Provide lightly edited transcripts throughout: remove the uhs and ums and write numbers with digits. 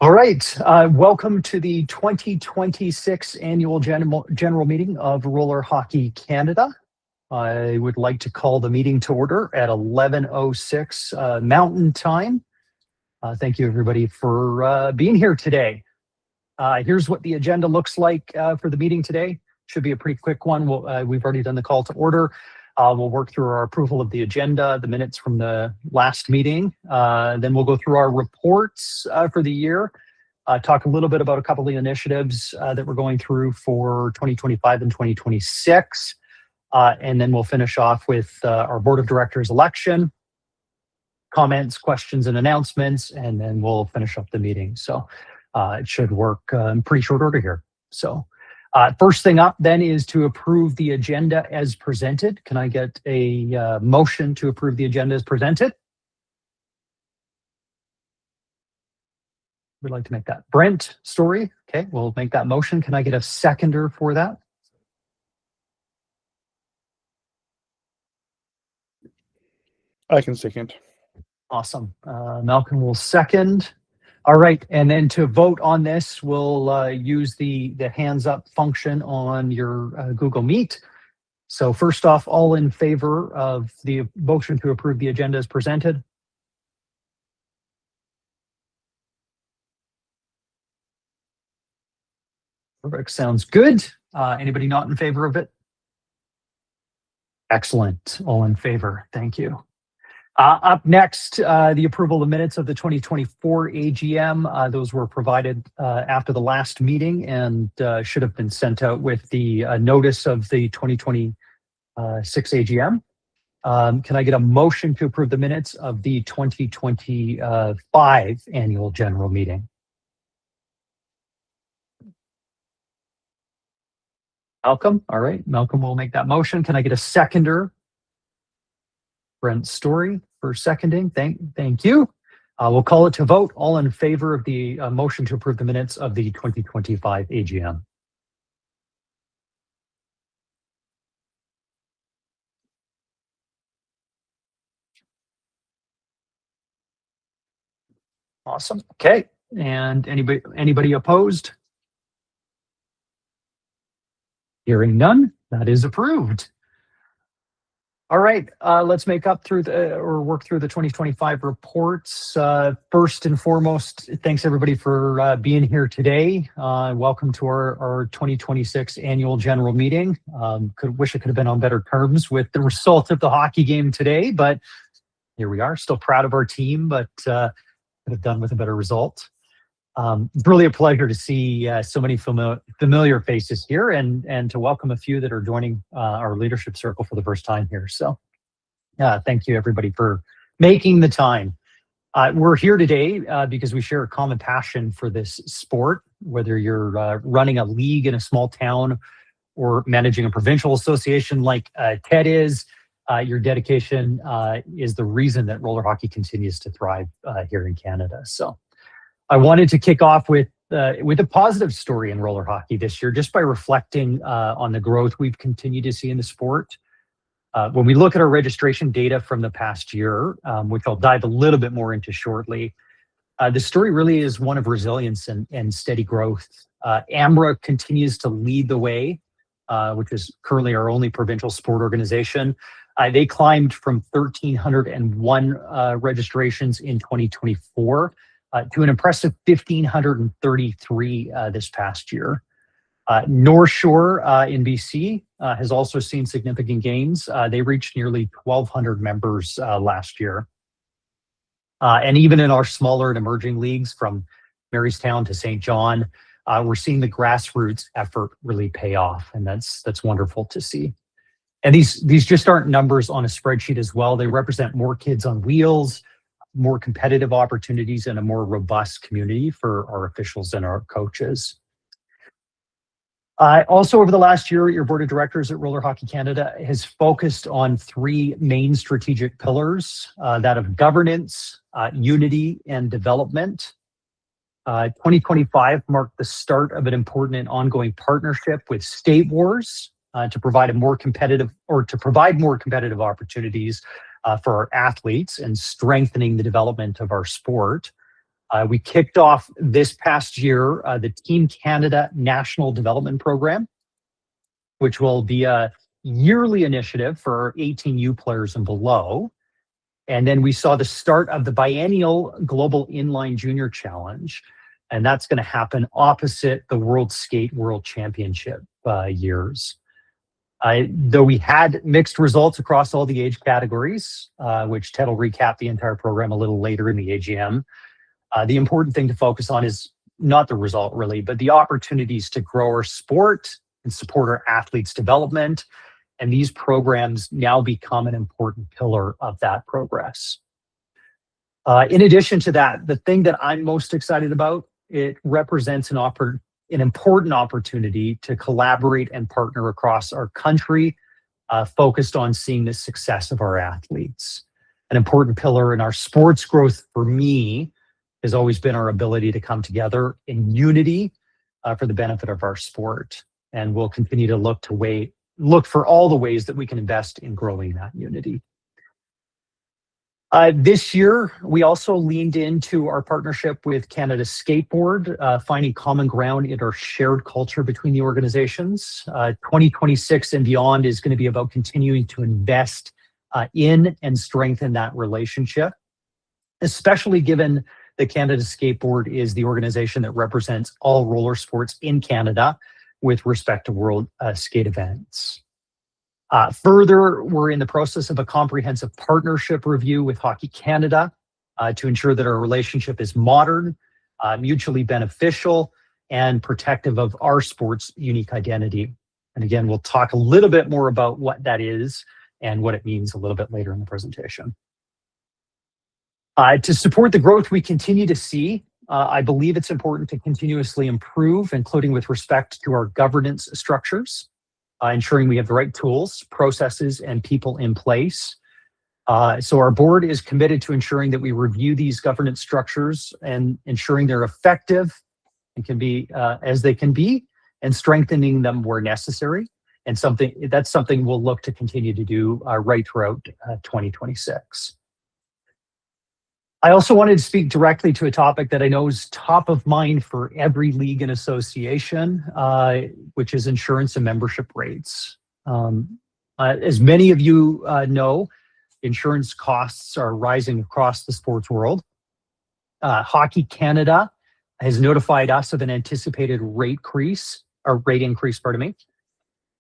All right, welcome to the 2026 Annual General Meeting of Roller Hockey Canada. I would like to call the meeting to order at 11:06 Mountain Time. Thank you everybody for being here today. Here's what the agenda looks like for the meeting today. Should be a pretty quick one. We've already done the call to order. We'll work through our approval of the agenda, the minutes from the last meeting. Then we'll go through our reports for the year, talk a little bit about a couple of the initiatives that we're going through for 2025 and 2026. And then we'll finish off with our board of directors election, comments, questions, and announcements, and then we'll finish up the meeting. So it should work in pretty short order here. So first thing up then is to approve the agenda as presented. Can I get a motion to approve the agenda as presented? We'd like to make that. Brent Story. Okay, we'll make that motion. Can I get a seconder for that? I can second. Awesome. Malcolm will second. All right, and then to vote on this, we'll use the hands up function on your Google Meet. So first off, all in favor of the motion to approve the agenda as presented? Perfect, sounds good. Anybody not in favor of it? Excellent, all in favor, thank you. Up next, the approval of minutes of the 2024 AGM. Those were provided after the last meeting and should have been sent out with the notice of the 2026 AGM. Can I get a motion to approve the minutes of the 2025 annual general meeting? Malcolm, all right, Malcolm will make that motion. Can I get a seconder? Brent Story for seconding. Thank you. We'll call it to vote. All in favor of the motion to approve the minutes of the 2025 AGM. Awesome. Okay. And anybody opposed? Hearing none, that is approved. All right, let's make up through work through the 2025 reports. First and foremost, thanks everybody for being here today. Welcome to our 2026 annual general meeting. Wish it could have been on better terms with the result of the hockey game today, but here we are. Still proud of our team, but could have done with a better result. It's really a pleasure to see so many familiar faces here and to welcome a few that are joining our leadership circle for the first time here. So thank you everybody for making the time. We're here today because we share a common passion for this sport, whether you're running a league in a small town or managing a provincial association like Ted is. Your dedication is the reason that roller hockey continues to thrive here in Canada. So I wanted to kick off with a positive story in roller hockey this year, just by reflecting on the growth we've continued to see in the sport. When we look at our registration data from the past year, which I'll dive a little bit more into shortly, the story really is one of resilience and steady growth. AMRA continues to lead the way, which is currently our only provincial sport organization. They climbed from 1,301 registrations in 2024 to an impressive 1,533 this past year. North Shore in BC has also seen significant gains. They reached nearly 1,200 members last year. And even in our smaller and emerging leagues from Marystown to St. John, we're seeing the grassroots effort really pay off, and that's wonderful to see. And these just aren't numbers on a spreadsheet as well. They represent more kids on wheels, more competitive opportunities, and a more robust community for our officials and our coaches. Also, over the last year, your board of directors at Roller Hockey Canada has focused on three main strategic pillars, that of governance, unity, and development. 2025 marked the start of an important and ongoing partnership with State Wars to provide more competitive opportunities for our athletes and strengthening the development of our sport. We kicked off this past year the Team Canada National Development Program, which will be a yearly initiative for 18U players and below. And then we saw the start of the biennial Global Inline Junior Challenge, and that's going to happen opposite the World Skate World Championship years. Though we had mixed results across all the age categories, which Ted will recap the entire program a little later in the AGM, the important thing to focus on is not the result really, but the opportunities to grow our sport and support our athletes' development. And these programs now become an important pillar of that progress. In addition to that, the thing that I'm most excited about, it represents an important opportunity to collaborate and partner across our country, focused on seeing the success of our athletes. An important pillar in our sports growth for me has always been our ability to come together in unity for the benefit of our sport. And we'll continue to look for all the ways that we can invest in growing that unity. This year, we also leaned into our partnership with Canada Skateboard, finding common ground in our shared culture between the organizations. 2026 and beyond is going to be about continuing to invest in and strengthen that relationship, especially given that Canada Skateboard is the organization that represents all roller sports in Canada with respect to world skate events. Further, we're in the process of a comprehensive partnership review with Hockey Canada to ensure that our relationship is modern, mutually beneficial, and protective of our sport's unique identity. And again, we'll talk a little bit more about what that is and what it means a little bit later in the presentation. To support the growth we continue to see, I believe it's important to continuously improve, including with respect to our governance structures, ensuring we have the right tools, processes, and people in place. So our board is committed to ensuring that we review these governance structures and ensuring they're effective and can be as they can be, and strengthening them where necessary. And that's something we'll look to continue to do right throughout 2026. I also wanted to speak directly to a topic that I know is top of mind for every league and association, which is insurance and membership rates. As many of you know, insurance costs are rising across the sports world. Hockey Canada has notified us of an anticipated rate increase.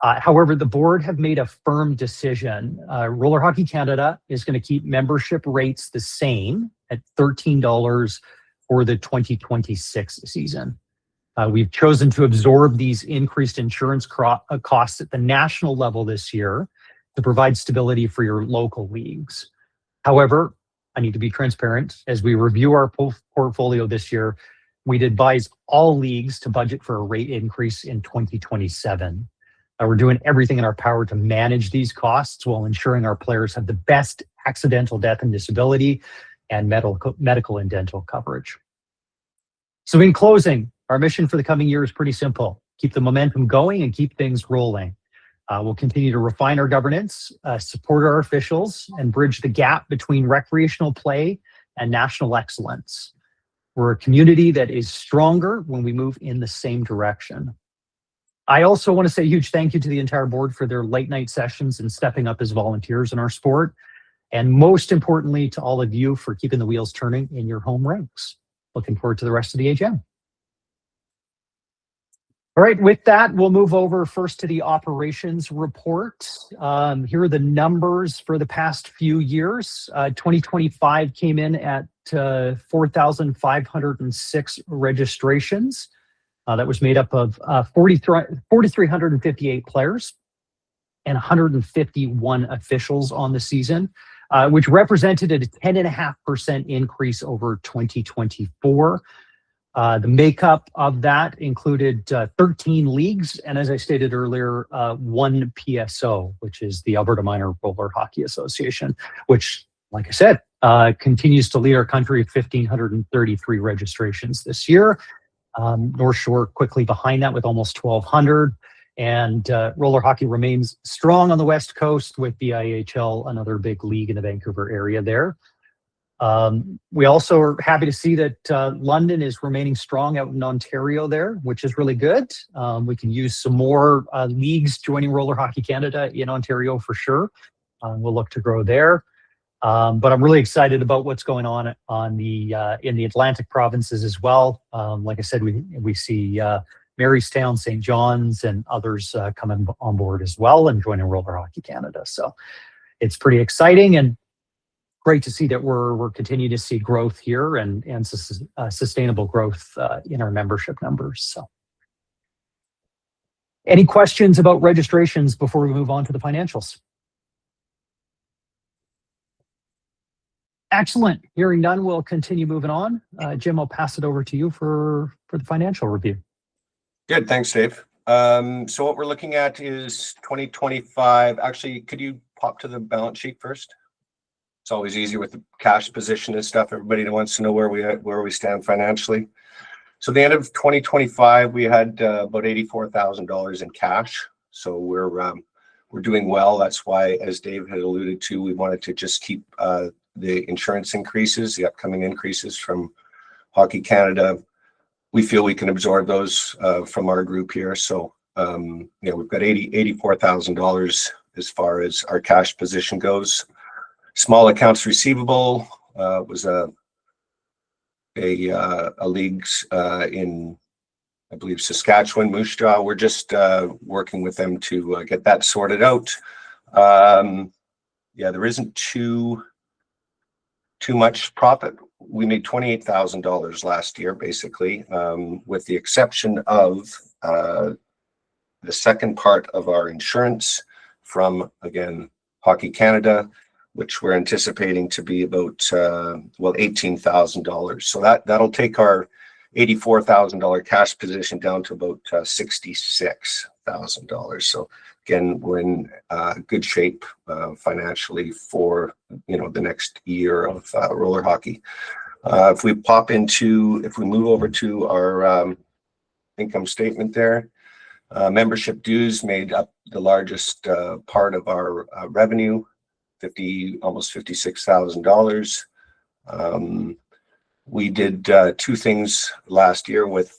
However, the board have made a firm decision. Roller Hockey Canada is going to keep membership rates the same at $13 for the 2026 season. We've chosen to absorb these increased insurance costs at the national level this year to provide stability for your local leagues. However, I need to be transparent. As we review our portfolio this year, we'd advise all leagues to budget for a rate increase in 2027. We're doing everything in our power to manage these costs while ensuring our players have the best accidental death and disability and medical and dental coverage. So in closing, our mission for the coming year is pretty simple. Keep the momentum going and keep things rolling. We'll continue to refine our governance, support our officials, and bridge the gap between recreational play and national excellence. We're a community that is stronger when we move in the same direction. I also want to say a huge thank you to the entire board for their late night sessions and stepping up as volunteers in our sport. And most importantly, to all of you for keeping the wheels turning in your home rinks. Looking forward to the rest of the AGM. All right, with that, we'll move over first to the operations report. Here are the numbers for the past few years. 2025 came in at 4,506 registrations. That was made up of 4,358 players and 151 officials on the season, which represented a 10.5% increase over 2024. The makeup of that included 13 leagues, and as I stated earlier, one PSO, which is the Alberta Minor Roller Hockey Association, which, like I said, continues to lead our country at 1,533 registrations this year. North Shore quickly behind that with almost 1,200. And roller hockey remains strong on the West Coast with the IHL, another big league in the Vancouver area there. We also are happy to see that London is remaining strong out in Ontario there, which is really good. We can use some more leagues joining Roller Hockey Canada in Ontario for sure. We'll look to grow there. But I'm really excited about what's going on the in the Atlantic provinces as well. Like I said, we see Marystown, St. John's, and others coming on board as well and joining Roller Hockey Canada. So it's pretty exciting and great to see that we're continuing to see growth here and sustainable growth in our membership numbers. So, any questions about registrations before we move on to the financials? Excellent. Hearing none, we'll continue moving on. Jim, I'll pass it over to you for the financial review. Good. Thanks, Dave. So what we're looking at is 2025. Actually, could you pop to the balance sheet first? It's always easier with the cash position and stuff. Everybody wants to know where we stand financially. So the end of 2025, we had about $84,000 in cash. So we're doing well. That's why, as Dave had alluded to, we wanted to just keep the insurance increases, the upcoming increases from Hockey Canada. We feel we can absorb those from our group here. So we've got $84,000 as far as our cash position goes. Small accounts receivable was a leagues in, I believe, Saskatchewan, Moose Jaw. We're just working with them to get that sorted out. There isn't too much profit. We made $28,000 last year, basically, with the exception of the second part of our insurance from, again, Hockey Canada, which we're anticipating to be about $18,000. So that'll take our $84,000 cash position down to about $66,000. So again, we're in good shape financially for the next year of roller hockey. If we move over to our income statement there, membership dues made up the largest part of our revenue. Almost $56,000. We did two things last year with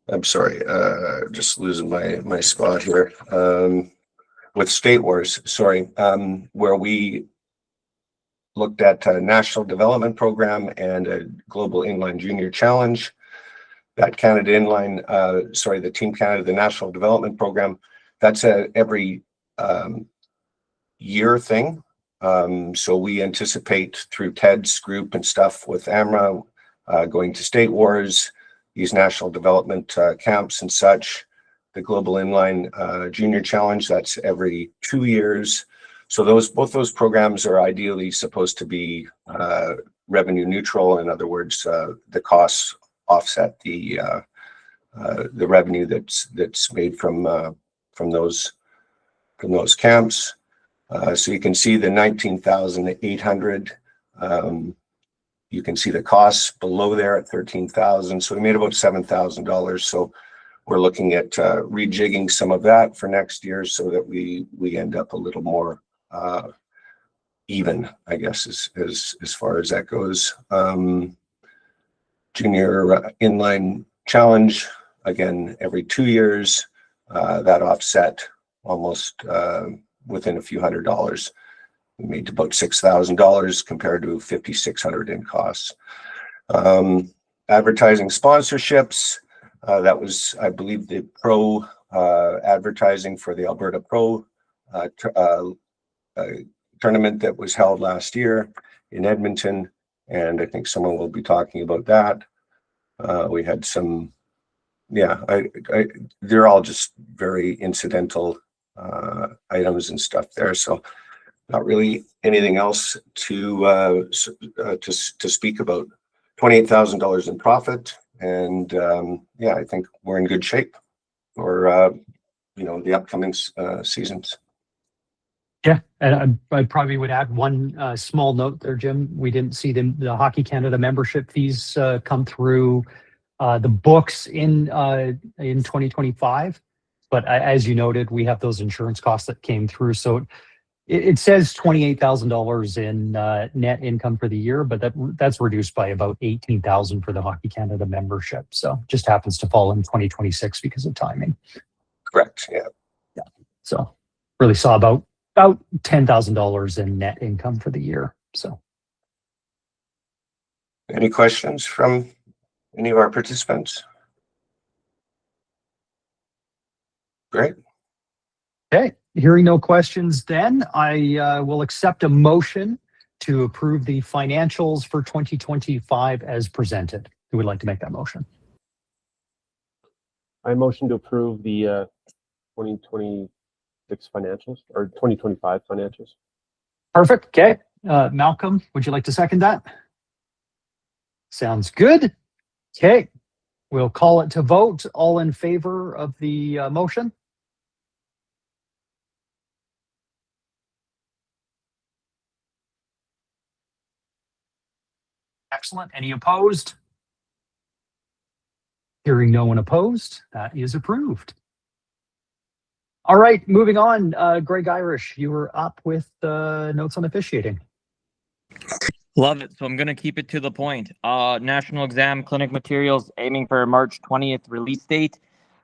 I'm sorry, just losing my spot here. With State Wars, where we looked at a national development program and a global inline junior challenge. That Canada Inline, the Team Canada, the National Development Program, that's every year thing. So we anticipate through Ted's group and stuff with AMRA going to State Wars, these national development camps and such. The Global Inline Junior Challenge, that's every 2 years. So both those programs are ideally supposed to be revenue neutral. In other words, the costs offset the revenue that's made from those camps. So you can see the 19,800. You can see the costs below there at 13,000. So we made about $7,000. So we're looking at rejigging some of that for next year so that we end up a little more even, I guess, as far as that goes. Junior Inline Challenge, again, every 2 years, that offset almost within a few $100. We made about $6,000 compared to $5,600 in costs. Advertising sponsorships, that was, I believe, the pro advertising for the Alberta Pro tournament that was held last year in Edmonton. And I think someone will be talking about that. We had some, they're all just very incidental items and stuff there. So not really anything else to speak about. $28,000 in profit. And I think we're in good shape for, the upcoming seasons. Yeah, and I probably would add one small note there, Jim. We didn't see the Hockey Canada membership fees come through the books in 2025. But as you noted, we have those insurance costs that came through. So it says $28,000 in net income for the year, but that's reduced by about $18,000 for the Hockey Canada membership. So just happens to fall in 2026 because of timing. Correct. Yeah. So really saw about $10,000 in net income for the year. So Any questions from any of our participants? Great. okay, hearing no questions, then I will accept a motion to approve the financials for 2025 as presented. Who would like to make that motion? I motion to approve the 2026 financials or 2025 financials. Perfect. Okay. Malcolm, would you like to second that? Sounds good. Okay. We'll call it to vote. All in favor of the motion? Excellent. Any opposed? Hearing no one opposed, that is approved. All right, moving on. Greg Irish, you were up with notes on officiating. Love it. So I'm going to keep it to the point. National exam clinic materials aiming for March 20th release date.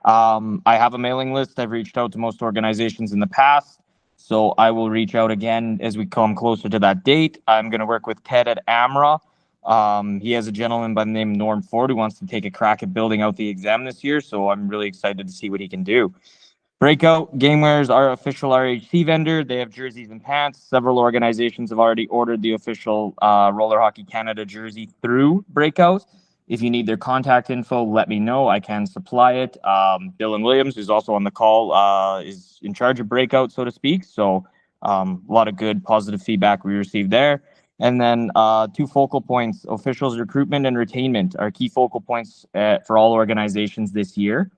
I have a mailing list. I've reached out to most organizations in the past, so I will reach out again as we come closer to that date. I'm going to work with Ted at AMRA. He has a gentleman by the name of Norm Ford who wants to take a crack at building out the exam this year, so I'm really excited to see what he can do. Breakout Gameware is our official RHC vendor. They have jerseys and pants. Several organizations have already ordered the official Roller Hockey Canada jersey through Breakout. If you need their contact info, let me know. I can supply it. Dylan Williams, who's also on the call, is in charge of Breakout, so to speak. So a lot of good positive feedback we received there. And then 2 focal points, officials recruitment and retainment are key focal points for all organizations this year.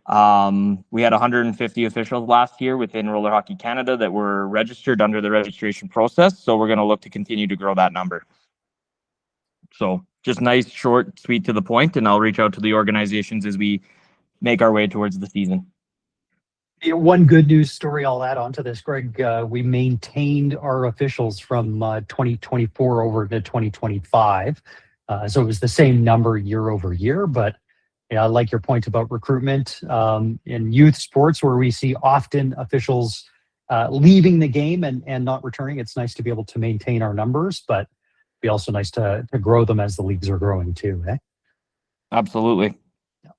We had 150 officials last year within Roller Hockey Canada that were registered under the registration process. So we're going to look to continue to grow that number. So just nice, short, sweet, to the point, and I'll reach out to the organizations as we make our way towards the season. One good news story I'll add on to this, Greg. We maintained our officials from 2024 over to 2025. So it was the same number year over year, but yeah, I like your point about recruitment. In youth sports, where we see often officials leaving the game and not returning, it's nice to be able to maintain our numbers, but it'd be also nice to grow them as the leagues are growing too. Eh? Absolutely. Yeah.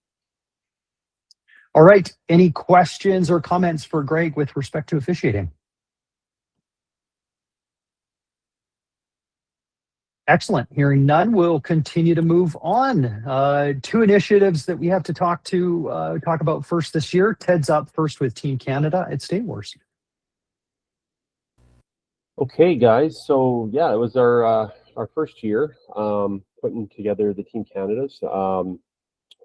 All right. Any questions or comments for Greg with respect to officiating? Excellent. Hearing none, we'll continue to move on. 2 initiatives that we have to talk about first this year. Ted's up first with Team Canada at State Wars. Okay, guys. So yeah, it was our first year putting together the Team Canadas. So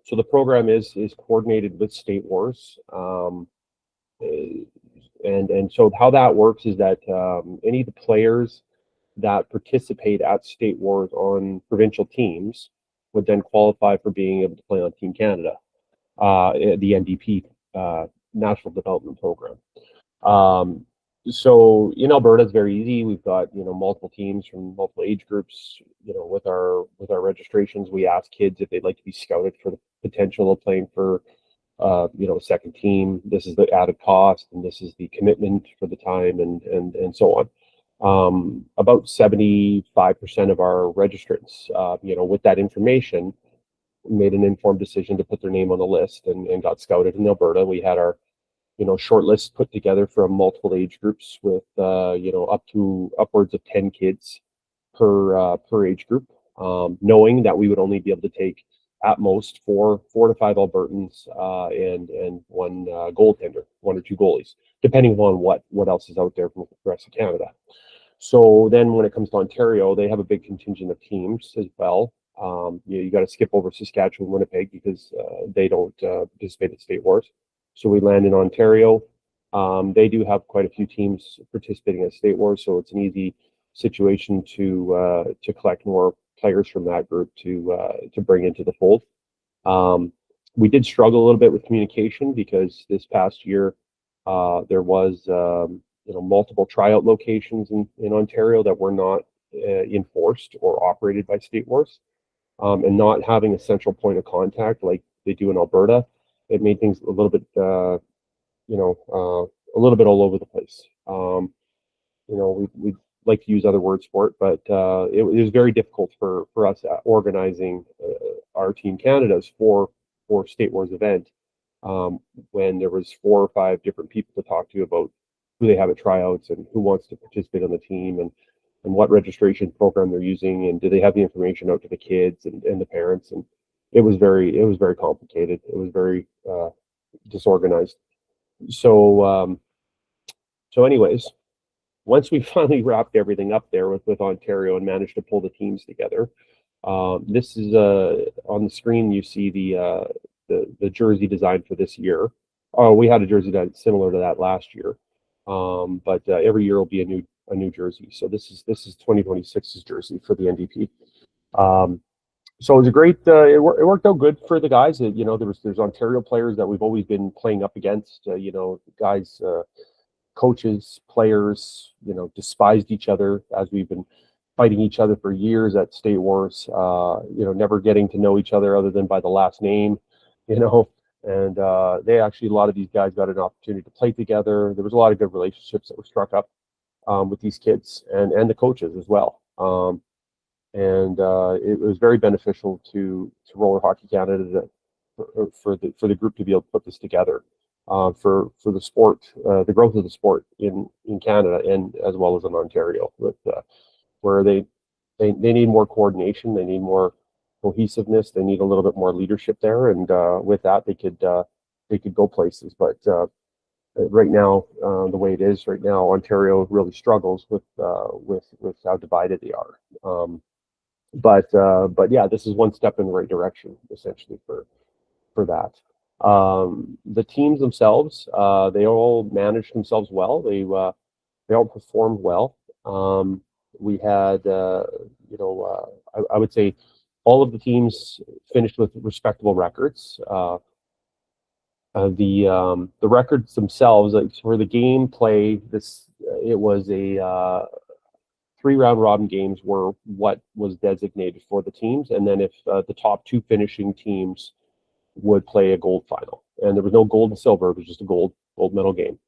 the program is coordinated with State Wars, and so how that works is that any of the players that participate at State Wars on provincial teams would then qualify for being able to play on Team Canada, the NDP National Development Program. So in Alberta, it's very easy. We've got multiple teams from multiple age groups. With our registrations, we ask kids if they'd like to be scouted for the potential of playing for a second team. This is the added cost, and this is the commitment for the time, and so on. About 75% of our registrants, with that information, made an informed decision to put their name on the list and got scouted in Alberta. We had our, short list put together from multiple age groups with, upwards of 10 kids per age group, knowing that we would only be able to take at most 4 to 5 Albertans and 1 goaltender, 1 or 2 goalies, depending on what else is out there from the rest of Canada. So then when it comes to Ontario, they have a big contingent of teams as well. You got to skip over Saskatchewan, Winnipeg, because they don't participate at State Wars. So we land in Ontario. They do have quite a few teams participating at State Wars, so it's an easy situation to collect more players from that group to bring into the fold. We did struggle a little bit with communication because this past year there was multiple tryout locations in Ontario that were not enforced or operated by State Wars, and not having a central point of contact like they do in Alberta, it made things a little bit a little bit all over the place. We like to use other words for it, but it was very difficult for us organizing our Team Canada's for State Wars event when there was 4 or 5 different people to talk to about who they have at tryouts and who wants to participate on the team and what registration program they're using and do they have the information out to the kids and the parents. And it was very complicated. It was very disorganized. So anyways, once we finally wrapped everything up there with Ontario and managed to pull the teams together, this is on the screen. You see the jersey design for this year. Oh, we had a jersey that similar to that last year, but every year will be a new jersey. So this is 2026's jersey for the NDP. So it was a great. It worked out good for the guys. There's Ontario players that we've always been playing up against. Guys. Coaches, players, despised each other as we've been fighting each other for years at State Wars, never getting to know each other other than by the last name, and they actually, a lot of these guys got an opportunity to play together. There was a lot of good relationships that were struck up with these kids and the coaches as well. And it was very beneficial to Roller Hockey Canada for the group to be able to put this together. For the sport, the growth of the sport in Canada and as well as in Ontario, with where they need more coordination, they need more cohesiveness, they need a little bit more leadership there, and with that they could go places. But right now, the way it is right now, Ontario really struggles with how divided they are. But yeah, this is one step in the right direction, essentially for that. The teams themselves, they all managed themselves well. They all performed well. We had, I would say, all of the teams finished with respectable records. The records themselves, like for the game play, it was a 3 round robin games were what was designated for the teams, and then if the top 2 finishing teams would play a gold final, and there was no gold and silver, it was just a gold medal game.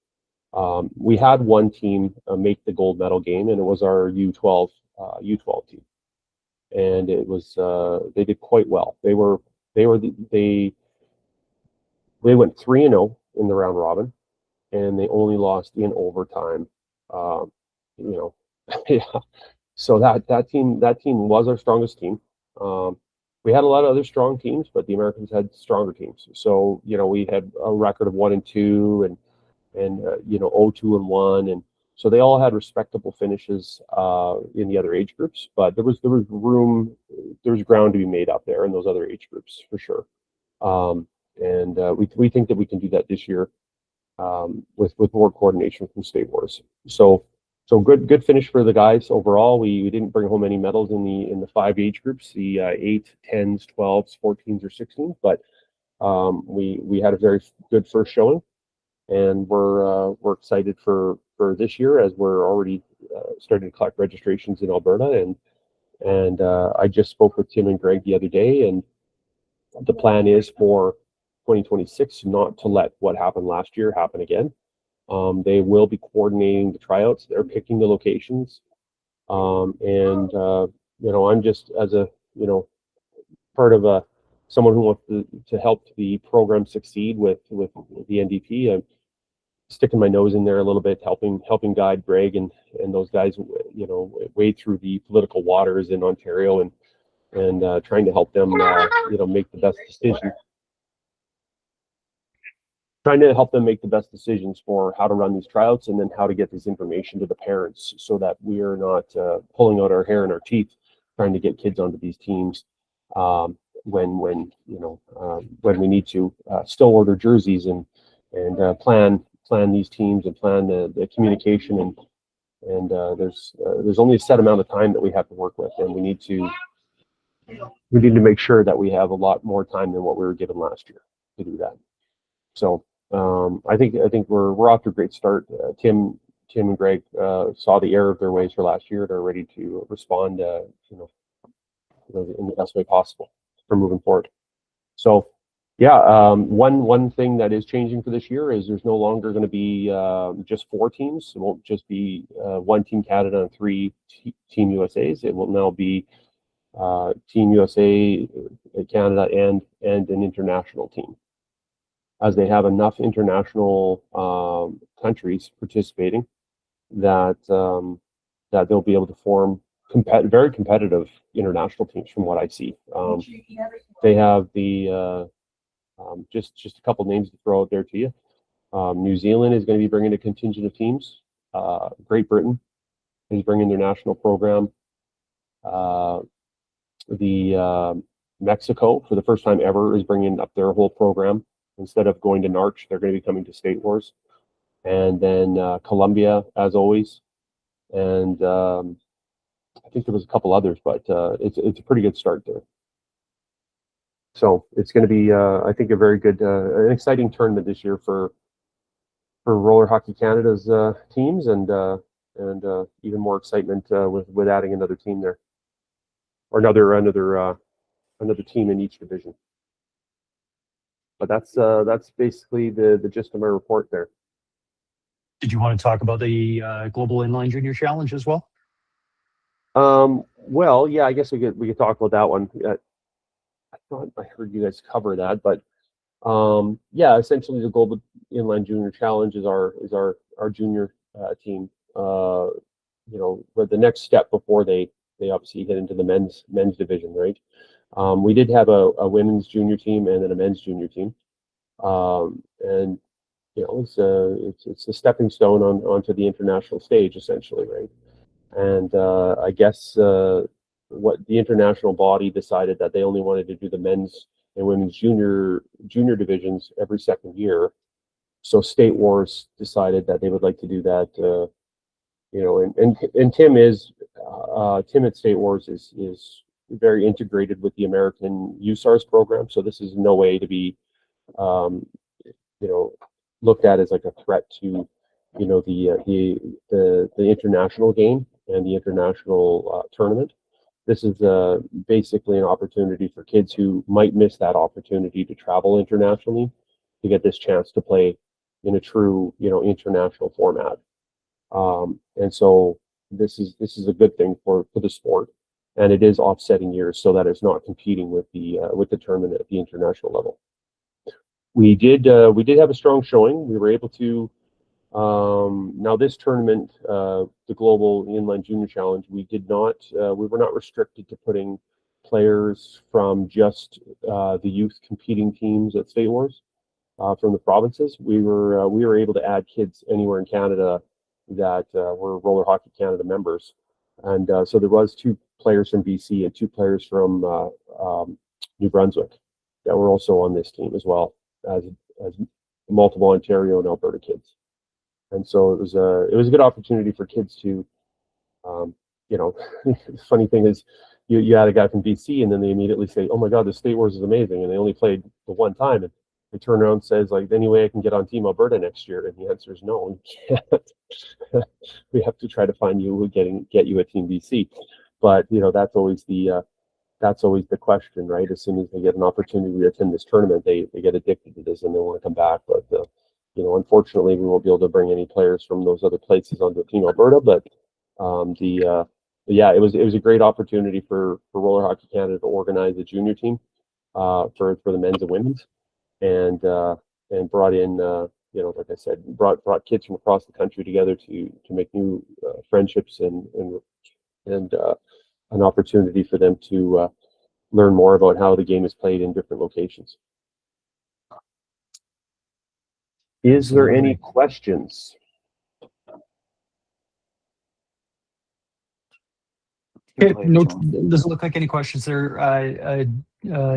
We had one team make the gold medal game, and it was our U12 team, and it was they did quite well. They went 3-0 in the round robin, and they only lost in overtime. Yeah. So that team was our strongest team. We had a lot of other strong teams, but the Americans had stronger teams. So, we had a record of 1-2 and 0-2-1. And so they all had respectable finishes in the other age groups, but there was ground to be made up there in those other age groups for sure. And we think that we can do that this year with more coordination from State Wars. So good finish for the guys overall. We didn't bring home any medals in the 5 age groups, the 8, 10s, 12s, 14s, or 16s, but we had a very good first showing, and we're excited for this year as we're already starting to collect registrations in Alberta, and I just spoke with Tim and Greg the other day, and the plan is for 2026 not to let what happened last year happen again. They will be coordinating the tryouts. They're picking the locations. And I'm just as a, part of someone who wants to help the program succeed with the NDP. I'm sticking my nose in there a little bit, helping guide Greg and those guys, wade through the political waters in Ontario and trying to help them, make the best decision. Trying to help them make the best decisions for how to run these tryouts and then how to get this information to the parents so that we are not pulling out our hair and our teeth trying to get kids onto these teams when we need to still order jerseys and plan these teams and plan the communication and there's only a set amount of time that we have to work with, and we need to we need to make sure that we have a lot more time than what we were given last year to do that. So I think we're off to a great start. Tim and Greg saw the error of their ways for last year. They're ready to respond, in the best way possible for moving forward. So, yeah, one thing that is changing for this year is there's no longer going to be just 4 teams. It won't just be 1 Team Canada and 3 Team USAs. It will now be Team USA, Canada, and an international team, as they have enough international countries participating that they'll be able to form very competitive international teams. From what I see, they have the just a couple names to throw out there to you. New Zealand is going to be bringing a contingent of teams. Great Britain is bringing their national program. Mexico, for the first time ever, is bringing up their whole program. Instead of going to NARCH, they're going to be coming to State Wars. And then Colombia, as always. And I think there was a couple others, but it's a pretty good start there. So it's going to be, I think, a very good, an exciting tournament this year for Roller Hockey Canada's teams, and even more excitement with adding another team there, or another team in each division. But that's basically the gist of my report there. Did you want to talk about the Global Inline Junior Challenge as well? Well, yeah, I guess we could talk about that one. I thought I heard you guys cover that, but yeah, essentially the Global Inline Junior Challenge is our junior team. But the next step before they obviously get into the men's division, right? We did have a women's junior team and then a men's junior team, and it's a stepping stone onto the international stage, essentially, right? And I guess what the international body decided that they only wanted to do the men's and women's junior divisions every second year. So State Wars decided that they would like to do that. And Tim at State Wars is very integrated with the American USARS program. So this is no way to be, looked at as like a threat to, the international game and the international tournament. This is basically an opportunity for kids who might miss that opportunity to travel internationally to get this chance to play in a true, international format. And so this is a good thing for the sport, and it is offsetting years so that it's not competing with the tournament at the international level. We did have a strong showing. We were able to. Now this tournament, the Global Inline Junior Challenge, we were not restricted to putting players from just the youth competing teams at State Wars from the provinces. We were able to add kids anywhere in Canada that were Roller Hockey Canada members, and so there was 2 players from BC and 2 players from New Brunswick that were also on this team, as well as multiple Ontario and Alberta kids. And so it was a good opportunity for kids to, the funny thing is, you had a guy from BC and then they immediately say, "Oh my God, the State Wars is amazing," and they only played the one time, and they turn around and says, like, "Any way I can get on Team Alberta next year?" And the answer is no, we can't. We have to try to find you who get you a Team BC. But that's always the question, right? As soon as they get an opportunity to attend this tournament, they get addicted to this and they want to come back. But unfortunately, we won't be able to bring any players from those other places onto Team Alberta. But it was a great opportunity for Roller Hockey Canada to organize a junior team for the men's and women's, and brought in like I said, brought kids from across the country together to make new friendships and an opportunity for them to learn more about how the game is played in different locations. Is there any questions? Okay, no, doesn't look like any questions there,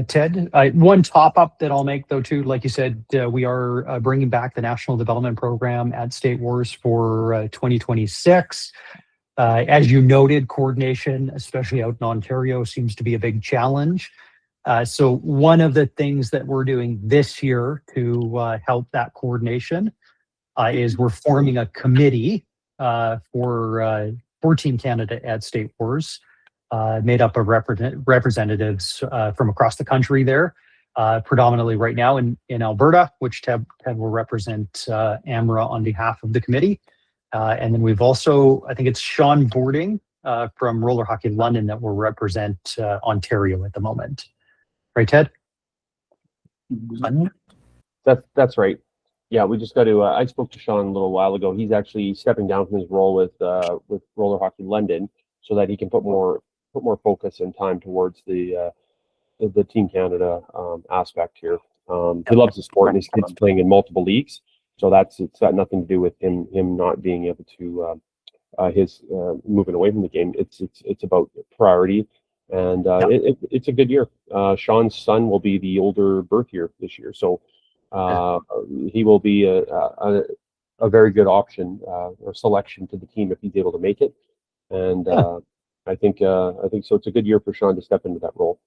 Ted. One top up that I'll make, though, too, like you said, we are bringing back the National Development Program at State Wars for 2026. As you noted, coordination, especially out in Ontario, seems to be a big challenge. So one of the things that we're doing this year to help that coordination is we're forming a committee for Team Canada at State Wars, made up of representatives from across the country there, predominantly right now in Alberta, which Ted will represent AMRA on behalf of the committee. And then we've also, I think it's Sean Boarding from Roller Hockey London that will represent Ontario at the moment. Right, Ted? That's right. Yeah, we just got to. I spoke to Sean a little while ago. He's actually stepping down from his role with Roller Hockey London so that he can put more focus and time towards the Team Canada aspect here. He loves the sport, and his kids playing in multiple leagues. So it's got nothing to do with him not being able to his moving away from the game. It's about priority, and it's a good year. Sean's son will be the older birth year this year, so he will be a very good option or selection to the team if he's able to make it. And I think so. It's a good year for Sean to step into that role.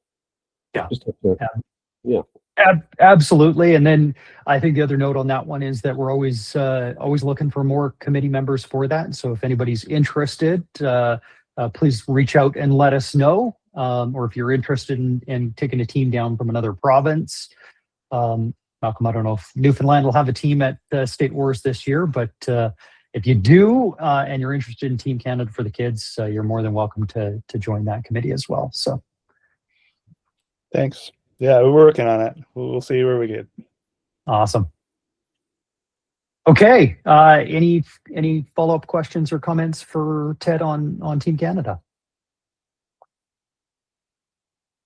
Absolutely. And then I think the other note on that one is that we're always looking for more committee members for that. So if anybody's interested, please reach out and let us know. Or if you're interested in taking a team down from another province, Malcolm, I don't know if Newfoundland will have a team at State Wars this year, but if you do and you're interested in Team Canada for the kids, you're more than welcome to join that committee as well. So, Thanks. Yeah, we're working on it. We'll see where we get. Awesome. Okay. Any follow-up questions or comments for Ted on Team Canada?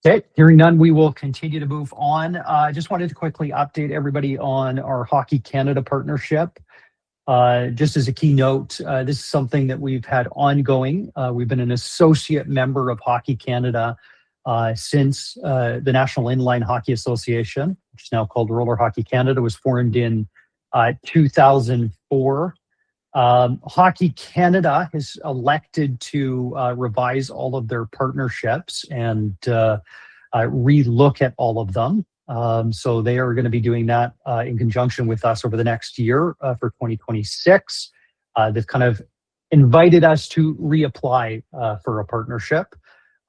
Okay, hearing none, we will continue to move on. I just wanted to quickly update everybody on our Hockey Canada partnership. Just as a keynote, this is something that we've had ongoing. We've been an associate member of Hockey Canada since the National Inline Hockey Association, which is now called Roller Hockey Canada, was formed in 2004. Hockey Canada has elected to revise all of their partnerships and relook at all of them. So they are going to be doing that in conjunction with us over the next year for 2026. They've kind of invited us to reapply for a partnership,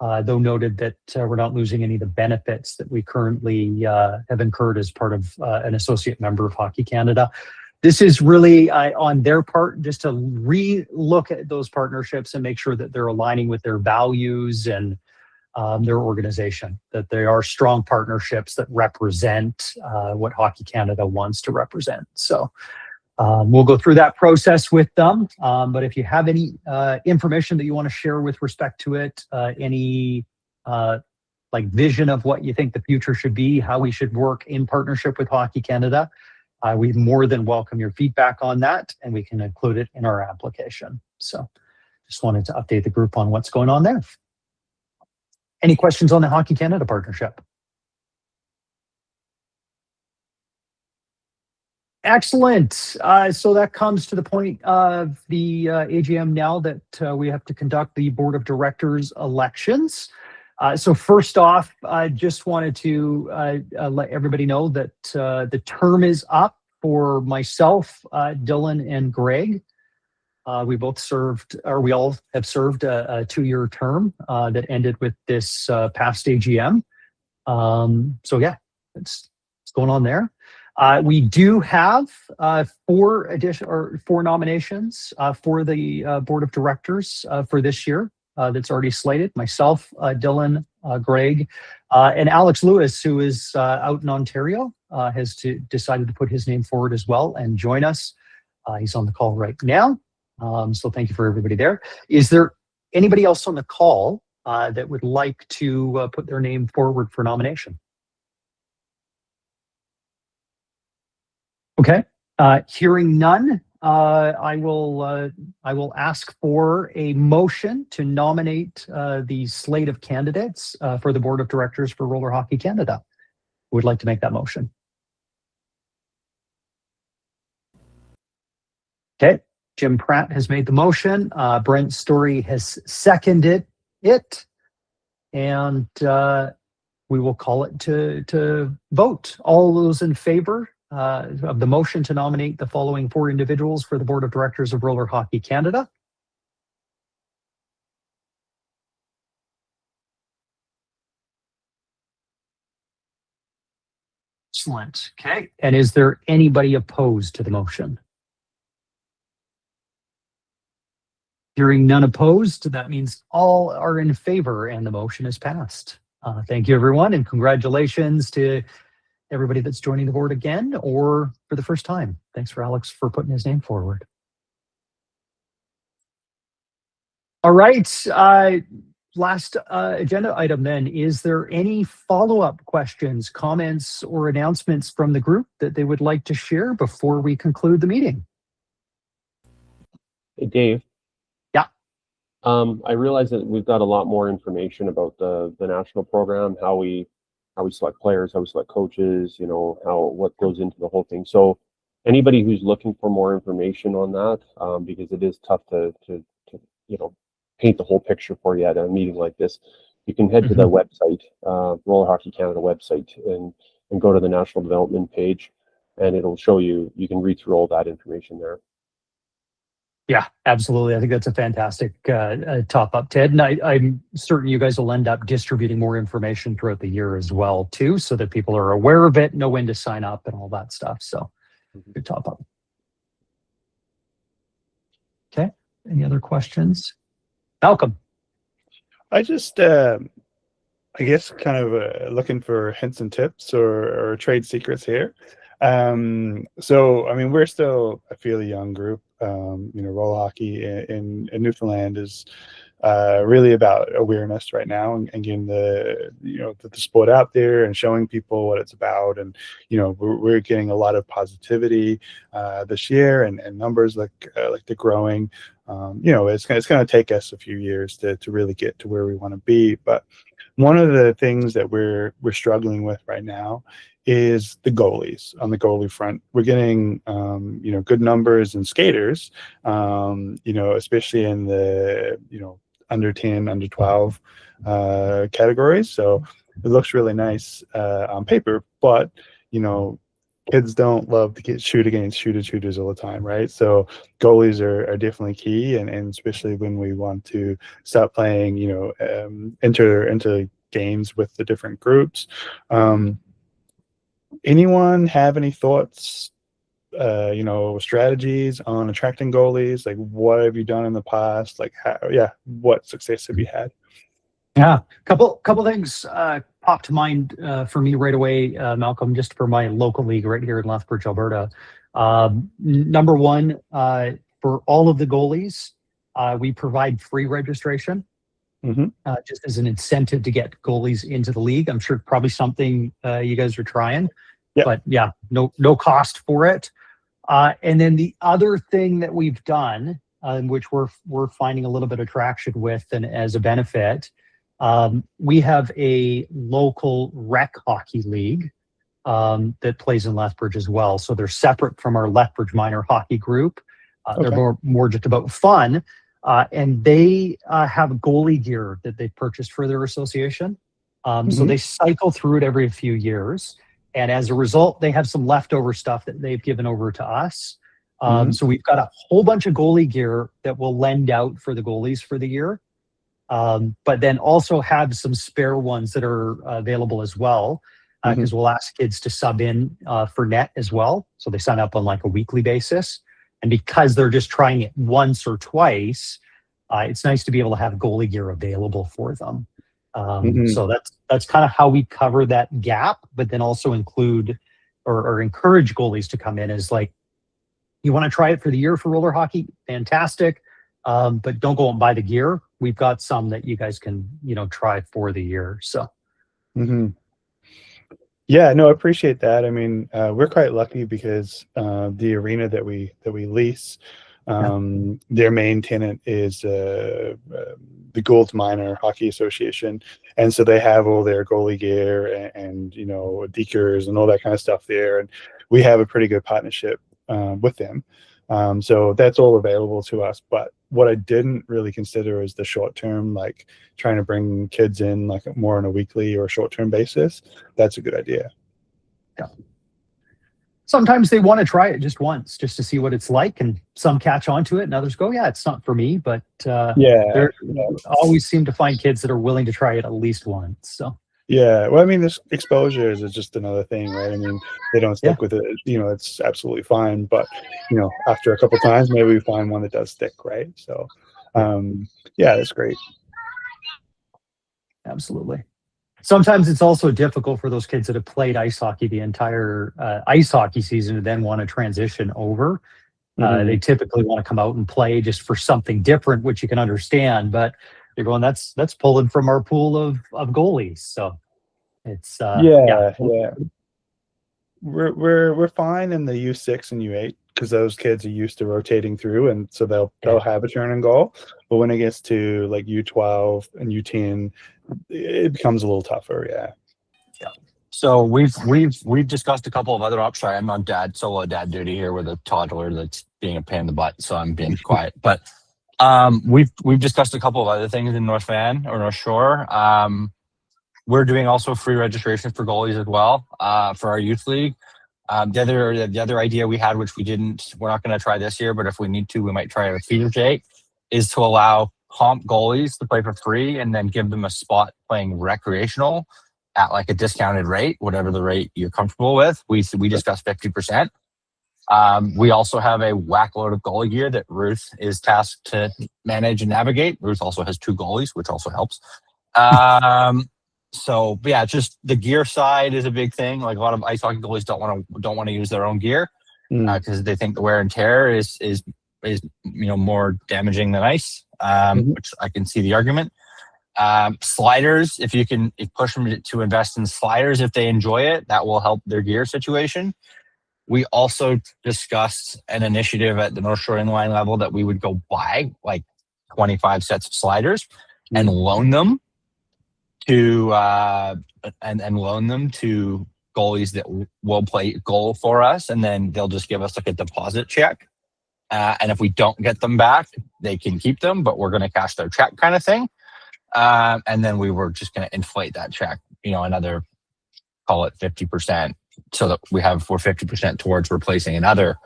though noted that we're not losing any of the benefits that we currently have incurred as part of an associate member of Hockey Canada. This is really on their part just to re-look at those partnerships and make sure that they're aligning with their values and their organization, that they are strong partnerships that represent what Hockey Canada wants to represent. So we'll go through that process with them. But if you have any information that you want to share with respect to it, any like vision of what you think the future should be, how we should work in partnership with Hockey Canada, we more than welcome your feedback on that, and we can include it in our application. So just wanted to update the group on what's going on there. Any questions on the Hockey Canada partnership? Excellent. So that comes to the point of the AGM now that we have to conduct the Board of Directors elections. So first off, I just wanted to let everybody know that the term is up for myself, Dylan, and Greg. We both served, or we all have served a 2-year term that ended with this past AGM. So yeah, it's going on there. We do have 4 nominations for the Board of Directors for this year. That's already slated. Myself, Dylan, Greg, and Alex Lewis, who is out in Ontario, has decided to put his name forward as well and join us. He's on the call right now. So thank you for everybody there. Is there anybody else on the call that would like to put their name forward for nomination? Okay. Hearing none, I will ask for a motion to nominate the slate of candidates for the Board of Directors for Roller Hockey Canada. Who would like to make that motion? Okay. Jim Pratt has made the motion. Brent Story has seconded it. And we will call it to vote. All those in favor of the motion to nominate the following 4 individuals for the Board of Directors of Roller Hockey Canada. Excellent. Okay. And is there anybody opposed to the motion? Hearing none opposed, that means all are in favor and the motion is passed. Thank you, everyone, and congratulations to everybody that's joining the board again or for the first time. Thanks for Alex for putting his name forward. All right. Last agenda item then. Is there any follow-up questions, comments, or announcements from the group that they would like to share before we conclude the meeting? Hey, Dave. Yeah. I realize that we've got a lot more information about the national program, how we select players, how we select coaches, you know, what goes into the whole thing. So anybody who's looking for more information on that, because it is tough to you know, paint the whole picture for you at a meeting like this, you can head to the website, Roller Hockey Canada website, and go to the national development page, and it'll show you. You can read through all that information there. Yeah, absolutely. I think that's a fantastic top up, Ted. And I'm certain you guys will end up distributing more information throughout the year as well, too, so that people are aware of it, know when to sign up and all that stuff. So good top up. Okay. Any other questions? Malcolm. I just, I guess, kind of looking for hints and tips or trade secrets here. So, I mean, we're still a fairly young group. You know, roller hockey in Newfoundland is really about awareness right now and getting the sport out there and showing people what it's about. And, you know, we're getting a lot of positivity this year and numbers like they're growing. You know, it's going to take us a few years to really get to where we want to be. But one of the things that we're struggling with right now is the goalies. On the goalie front, we're getting you know, good numbers in skaters, you know, especially in the, you know, under 10, under 12 categories. So it looks really nice on paper, but, you know, kids don't love to shoot against shooters all the time, right? So goalies are definitely key, and especially when we want to start playing, you know, into games with the different groups. Anyone have any thoughts, you know, strategies on attracting goalies? Like, what have you done in the past? Like, what success have you had? Yeah, couple things popped to mind for me right away, Malcolm, just for my local league right here in Lethbridge, Alberta. Number one, for all of the goalies, we provide free registration. Just as an incentive to get goalies into the league. I'm sure probably something you guys are trying, but yeah, no cost for it. And then the other thing that we've done, which we're finding a little bit of traction with, and as a benefit, we have a local rec hockey league that plays in Lethbridge as well. So they're separate from our Lethbridge minor hockey group. They're more just about fun. And they have goalie gear that they've purchased for their association. So they cycle through it every few years. And as a result, they have some leftover stuff that they've given over to us. So we've got a whole bunch of goalie gear that we'll lend out for the goalies for the year. But then also have some spare ones that are available as well. Because we'll ask kids to sub in for net as well. So they sign up on like a weekly basis. And because they're just trying it once or twice, it's nice to be able to have goalie gear available for them. So that's kind of how we cover that gap, but then also include or encourage goalies to come in as like, you want to try it for the year for roller hockey? Fantastic. But don't go and buy the gear. We've got some that you guys can, you know, try for the year. So. Yeah, no, I appreciate that. I mean, we're quite lucky because the arena that we lease, their main tenant is the Goulds Minor Hockey Association, and so they have all their goalie gear and you know, dekers and all that kind of stuff there, and we have a pretty good partnership with them. So that's all available to us. But what I didn't really consider is the short term, like trying to bring kids in like more on a weekly or short term basis. That's a good idea. Sometimes they want to try it just once, just to see what it's like, and some catch on to it, and others go, "Yeah, it's not for me." But Yeah. there always seem to find kids that are willing to try it at least once. So Yeah, well, I mean, this exposure is just another thing, right? I mean, they don't stick Yeah. with it, it's absolutely fine. But after a couple times, maybe we find one that does stick, right? So, yeah, that's great. absolutely. Sometimes it's also difficult for those kids that have played ice hockey the entire ice hockey season to then want to transition over. They typically want to come out and play just for something different, which you can understand. But you're going, that's pulling from our pool of goalies. So it's Yeah. We're fine in the U6 and U8 because those kids are used to rotating through, and so they'll have a turn and goal. But when it gets to like U12 and U10, it becomes a little tougher. Yeah. So we've discussed a couple of other options. Sorry, I'm on solo dad duty here with a toddler that's being a pain in the butt, so I'm being quiet. But we've discussed a couple of other things in North Van or North Shore. We're doing also free registration for goalies as well for our youth league. The other idea we had, which we're not going to try this year, but if we need to, we might try a feeder Jake, is to allow comp goalies to play for free and then give them a spot playing recreational at like a discounted rate, whatever the rate you're comfortable with. We discussed 50%. We also have a whack load of goalie gear that Ruth is tasked to manage and navigate. Ruth also has 2 goalies, which also helps. So yeah, just the gear side is a big thing. Like a lot of ice hockey goalies don't want to use their own gear because they think the wear and tear is more damaging than ice, which I can see the argument. Sliders, if you push them to invest in sliders if they enjoy it, that will help their gear situation. We also discussed an initiative at the North Shore Inline level that we would go buy like 25 sets of sliders and loan them to goalies that will play goal for us, and then they'll just give us like a deposit check. And if we don't get them back, they can keep them, but we're going to cash their check kind of thing. And then we were just going to inflate that check, another, call it 50%, so that we're 50% towards replacing another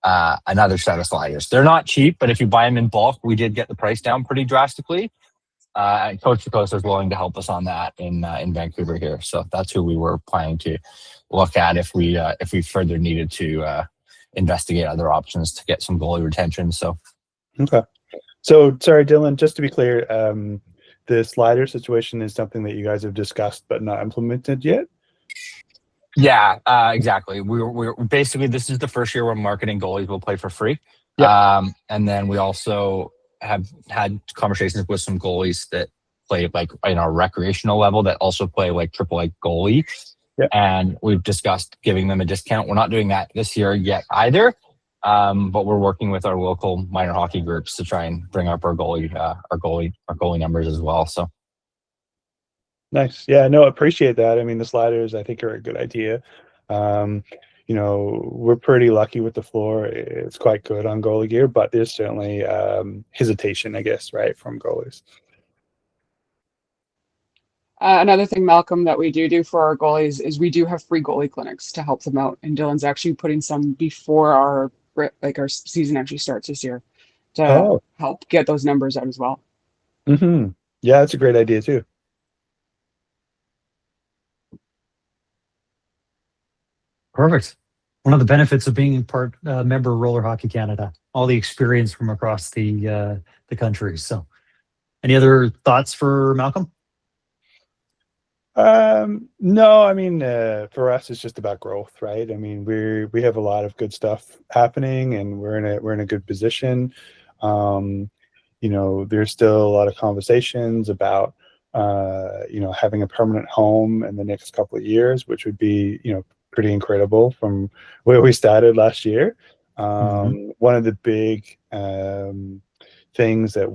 set of sliders. They're not cheap, but if you buy them in bulk, we did get the price down pretty drastically. And Coach Dacosta is willing to help us on that in Vancouver here. So that's who we were planning to look at if we further needed to investigate other options to get some goalie retention. So okay. So sorry, Dylan, just to be clear, the slider situation is something that you guys have discussed but not implemented yet? Yeah, exactly. We're basically, this is the first year we're marketing goalies will play for free. Yeah. And then we also have had conversations with some goalies that play like in our recreational level that also play like AAA goalie. Yeah. And we've discussed giving them a discount. We're not doing that this year yet either. But we're working with our local minor hockey groups to try and bring up our goalie numbers as well. So nice. Yeah, no, appreciate that. I mean, the sliders I think are a good idea. We're pretty lucky with the floor. It's quite good on goalie gear, but there's certainly hesitation, I guess, right, from goalies. Another thing, Malcolm, that we do for our goalies is we do have free goalie clinics to help them out. And Dylan's actually putting some before our season actually starts this year to help get those numbers out as well. Mm-hmm. Yeah, that's a great idea too. Perfect. One of the benefits of being member of Roller Hockey Canada, all the experience from across the country. So, any other thoughts for Malcolm? No, I mean, for us, it's just about growth, right? I mean, we have a lot of good stuff happening, and we're in a good position. There's still a lot of conversations about, having a permanent home in the next couple of years, which would be, pretty incredible from where we started last year. One of the big things that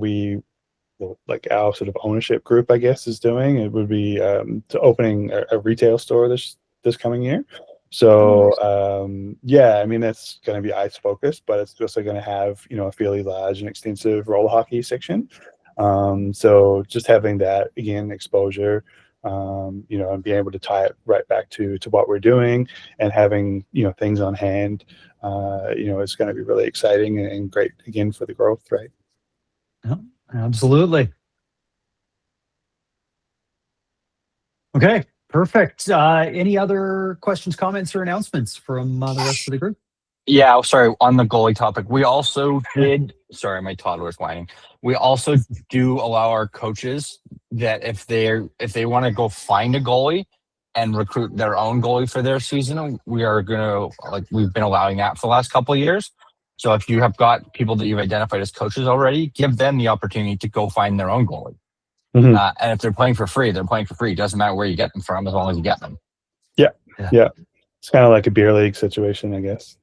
like our sort of ownership group, I guess, is doing, it would be to opening a retail store this coming year. So yeah, I mean that's going to be ice focused, but it's also going to have a fairly large and extensive roller hockey section. So just having that again exposure, and being able to tie it right back to what we're doing and having things on hand, it's going to be really exciting and great again for the growth, right? Yeah, absolutely. Okay, perfect. Any other questions, comments, or announcements from the rest of the group? Yeah, sorry, on the goalie topic, we also did, sorry, my toddler's whining. We also do allow our coaches that if they want to go find a goalie and recruit their own goalie for their season, we are going to, we've been allowing that for the last couple of years. So if you have got people that you've identified as coaches already, give them the opportunity to go find their own goalie. Mhm. And if they're playing for free, they're playing for free. It doesn't matter where you get them from as long as you get them. Yeah. It's kind of like a beer league situation, I guess.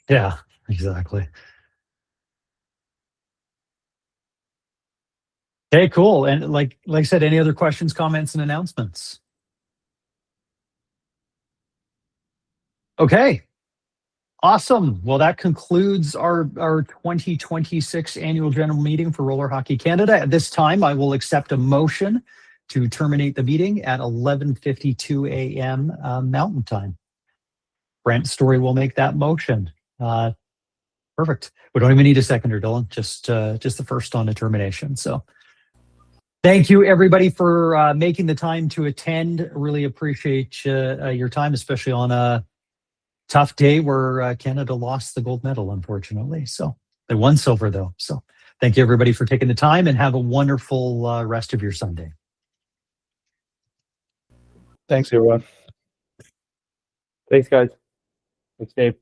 Yeah, exactly. Okay, cool. And like I said, any other questions, comments, and announcements? Okay. Awesome. Well, that concludes our 2026 annual general meeting for Roller Hockey Canada. At this time, I will accept a motion to terminate the meeting at 11:52 a.m. Mountain Time. Brent Story will make that motion. Perfect. We don't even need a seconder, Dylan. Just the first on the termination. So thank you, everybody, for making the time to attend. Really appreciate your time, especially on a tough day where Canada lost the gold medal, unfortunately. So they won silver, though. So thank you, everybody, for taking the time, and have a wonderful rest of your Sunday. Thanks, everyone. Thanks, guys. Thanks, Dave.